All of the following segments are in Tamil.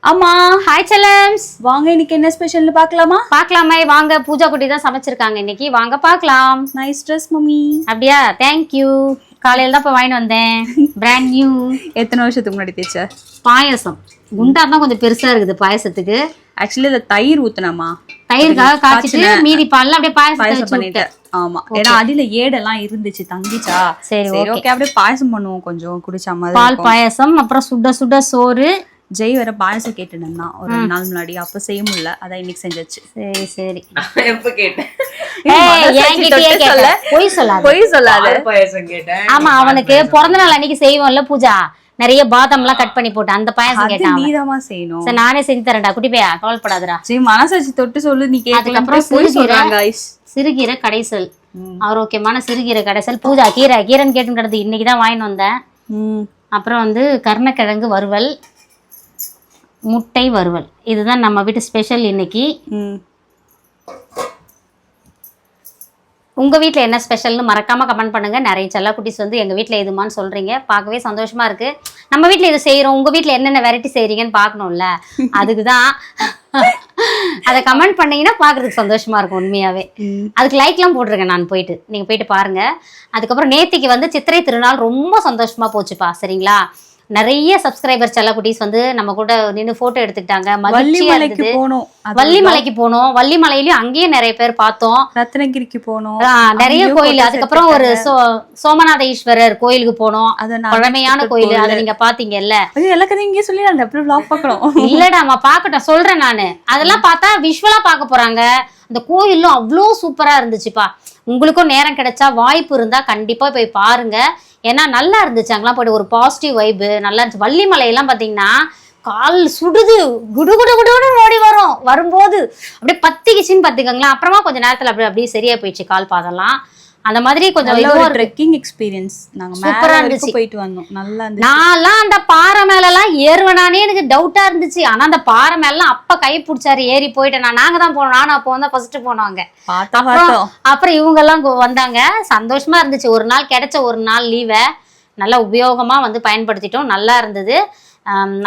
ஆமா, ஹாய் செல்லம்ஸ், வாங்க இன்னைக்கு என்ன ஸ்பெஷல்னு பார்க்கலாமா? பார்க்கலாமே வாங்க. பூஜா குட்டி தான் சமைச்சிருக்காங்க இன்னைக்கு, வாங்க பார்க்கலாம். Nice dress mummy. அப்படியா? தேங்க்யூ. காலையில தான் இப்போ வாங்கிட்டு வந்தேன், பிராண்ட் நியூ. எத்தனை வருஷத்துக்கு முன்னாடி தேய்ச்ச? பாயசம் குண்டா தான் கொஞ்சம் பெருசா இருக்குது பாயசத்துக்கு. ஆக்சுவலி இதை தயிர் ஊத்துனாமா, தயிர்காக காய்ச்சிட்டு மீதி பால்ல அப்படியே பாயசம் பண்ணிட்டேன். ஆமா, ஏன்னா அடியில ஏடெல்லாம் இருந்துச்சு, தங்கிச்சா. சரி ஓகே, அப்படியே பாயசம் பண்ணுவோம், கொஞ்சம் குடிச்ச மாதிரி. பால் பாயசம், அப்புறம் சுட சுட சோறு. ஜெய் வேற பாயசம் கேட்டுனா ஒரு 2 நாள் முன்னாடி, அப்ப செய்ய முடியல, அதான் இன்னைக்கு செஞ்சாச்சு. சரி சரி. எப்ப கேட்டேன்? பொய் சொல்லாத. பாயசம் கேட்டேன். ஆமா, அவனுக்கு பிறந்த நாள் அன்னைக்கு செய்வோம்ல பூஜா, நிறைய பாதாம் எல்லாம் கட் பண்ணி போட்டு அந்த பாயசம் கேட்டான். நீதாமா செய்யணும். சரி, நானே செஞ்சு தரேன்டா குட்டி பையா, கவலைப்படாதடா. சரி, மனசாட்சி தொட்டு சொல்லு. நீ அதுக்கப்புறம் சிறுகீரை கடைசல், ஆரோக்கியமான சிறுகீரை கடைசல். பூஜா கீரைன்னு கேட்டு கிடந்து, இன்னைக்குதான் வாங்கிட்டு வந்தேன். அப்புறம் வந்து கருணக்கிழங்கு வறுவல், முட்டை வறுவல். இதுதான் நம்ம வீட்டு ஸ்பெஷல் இன்னைக்கு. உங்கள் வீட்டில் என்ன ஸ்பெஷல்னு மறக்காமல் கமெண்ட் பண்ணுங்கள். நிறைய செல்ல குட்டீஸ் வந்து எங்கள் வீட்டில் எதுமான்னு சொல்கிறீங்க, பார்க்கவே சந்தோஷமாக இருக்குது. நம்ம வீட்டில் இது செய்கிறோம், உங்கள் வீட்டில் என்னென்ன வெரைட்டி செய்கிறீங்கன்னு பார்க்கணும்ல, அதுக்கு தான். அதை கமெண்ட் பண்ணிங்கன்னா பார்க்குறதுக்கு சந்தோஷமாக இருக்கும் உண்மையாகவே. அதுக்கு லைக்லாம் போட்டிருக்கேன் நான், நீங்கள் போயிட்டு பாருங்கள். அதுக்கப்புறம் நேத்திக்கு வந்து சித்திரை திருநாள் ரொம்ப சந்தோஷமாக போச்சுப்பா, சரிங்களா? நிறைய சப்ஸ்கிரைபர் செல்ல குட்டீஸ் வந்து நம்ம கூட நின்று போட்டோ எடுத்துக்கிட்டாங்க. மகிழ்ச்சியா இருந்தது. வள்ளிமலைக்கு போனோம், வள்ளிமலையிலயும் அங்கேயும் நிறைய பேர் பார்த்தோம். ரத்னகிரிக்கு போனோம், நிறைய கோயில். அதுக்கப்புறம் ஒரு சோமநாத ஈஸ்வரர் கோயிலுக்கு போனோம், பழமையான கோயில். அதை நீங்க பாத்தீங்கல்ல? இங்கே சொல்லி அந்த vlog பார்க்கணும். இல்லடா பாக்கட்டும், சொல்றேன் நானு. அதெல்லாம் பார்த்தா விஷுவலா பார்க்க போறாங்க. அந்த கோயிலும் அவ்வளோ சூப்பரா இருந்துச்சுப்பா. உங்களுக்கும் நேரம் கிடைச்சா வாய்ப்பு இருந்தா கண்டிப்பா போய் பாருங்க. ஏன்னா நல்லா இருந்துச்சு, அங்கெல்லாம் போய்ட்டு ஒரு பாசிட்டிவ் வைப்பு நல்லா இருந்துச்சு. வள்ளிமலையெல்லாம் பார்த்தீங்கன்னா கால் சுடுது, குடு குடு குடுன்னு ஓடி வரும்போது அப்படியே பத்திக்கிச்சின்னு பார்த்துக்கோங்களேன். அப்புறமா கொஞ்சம் நேரத்தில் அப்படியே சரியா போயிடுச்சு கால் பாதெல்லாம். அந்த மாதிரி கொஞ்சம் ட்ரெக்கிங் எக்ஸ்பீரியன்ஸ் நாங்க சூப்பரா இருந்துச்சு, போயிட்டு வந்தோம், நல்லா இருந்துச்சு. நான்லாம் அந்த பாறை மேலலாம் ஏறுவேனானே எனக்கு டவுட்டா இருந்துச்சு. ஆனா அந்த பாறை மேலாம் அப்ப கை பிடிச்சாரு, ஏறி போயிட்டேன். நாங்க தான் போனோம், நானும் அப்போ வந்து ஃபர்ஸ்ட் போனோங்க. அப்புறம் இவங்க எல்லாம் வந்தாங்க, சந்தோஷமா இருந்துச்சு. ஒரு நாள் கிடைச்ச ஒரு நாள் லீவை நல்லா உபயோகமா வந்து பயன்படுத்திட்டோம், நல்லா இருந்தது.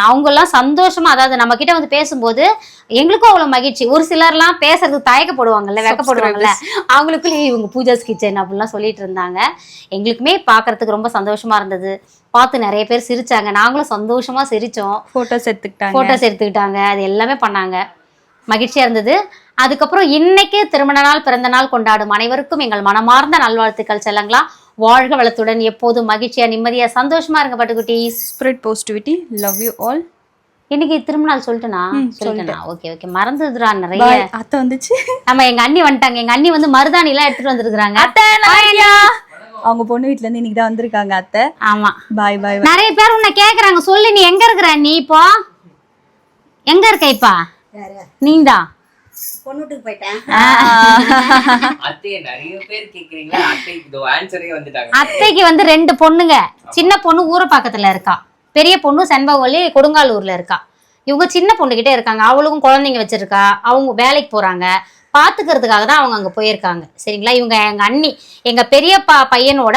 அவங்கெல்லாம் சந்தோஷமா, அதாவது நம்ம கிட்ட வந்து பேசும்போது எங்களுக்கும் அவ்வளவு மகிழ்ச்சி. ஒரு சிலர்லாம் பேசுறதுக்கு தயக்கப்படுவாங்கல்ல, வெக்கப்படுவாங்கல்ல, அவங்களுக்குள்ளே இவங்க பூஜாஸ் கிச்சன் அப்படிலாம் சொல்லிட்டு இருந்தாங்க. எங்களுக்குமே பாக்குறதுக்கு ரொம்ப சந்தோஷமா இருந்தது. பார்த்து நிறைய பேர் சிரிச்சாங்க, நாங்களும் சந்தோஷமா சிரிச்சோம். போட்டோஸ் எடுத்துக்கிட்டாங்க, அது எல்லாமே பண்ணாங்க, மகிழ்ச்சியா இருந்தது. அதுக்கப்புறம் இன்னைக்கு திருமண நாள், பிறந்த நாள் கொண்டாடும் அனைவருக்கும் எங்கள் மனமார்ந்த நல்வாழ்த்துக்கள் செல்லங்களா. வாழ்க வளத்துடன், எப்போதும் மகிழ்ச்சியா நிம்மதியா சந்தோஷமா இருங்க பட்டுக்குட்டி. Spread positivity, love you all. இன்னைக்கு திருமணம் சொல்லிட்டேனா? ஓகே ஓகே, மறந்துதுரா நிறைய. அத்தை வந்துச்சு. நம்ம எங்க அண்ணி வந்துட்டாங்க. எங்க அண்ணி வந்து மருதாணி எல்லாம் எடுத்துட்டு வந்திருக்காங்க. அவங்க பொண்ணு வீட்ல இருந்து இன்னைக்கு தான் வந்திருக்காங்க அத்தை. ஆமா, பாய் பாய். நிறைய பேர் உன்னை கேக்குறாங்க, சொல்லு நீ எங்க இருக்கிற? நீ இப்போ எங்க இருக்க? இப்ப நீந்தா பொண்ணுட்டுக்கு போயிட்டேன். அத்தைக்கு வந்து 2 பொண்ணுங்க. சின்ன பொண்ணு ஊரப்பாக்கத்துல இருக்கா, பெரிய பொண்ணு செண்பகவல்லி கொடுங்காலூர்ல இருக்கா. இவங்க சின்ன பொண்ணுகிட்டே இருக்காங்க. அவளுக்கும் குழந்தைங்க வச்சிருக்கா, அவங்க வேலைக்கு போறாங்க. பாத்துக்கிறதுக்காக தான் அவங்க அங்க போயிருக்காங்க, சரிங்களா? இவங்க எங்க அண்ணி, எங்க பெரியப்பா பையனோட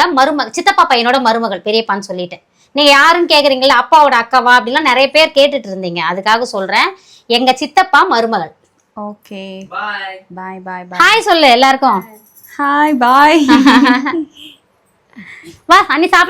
சித்தப்பா பையனோட மருமகள், பெரியப்பான்னு சொல்லிட்டேன். நீங்க யாருன்னு கேக்குறீங்களா, அப்பாவோட அக்காவா அப்படிலாம் நிறைய பேர் கேட்டுட்டு இருந்தீங்க, அதுக்காக சொல்றேன். எங்க சித்தப்பா மருமகள். ஓகே, பாய் பாய் பாய் பாய். ஹாய் சொல்லு எல்லாருக்கும். Hi bye. வா அண்ணி சாப்பிட.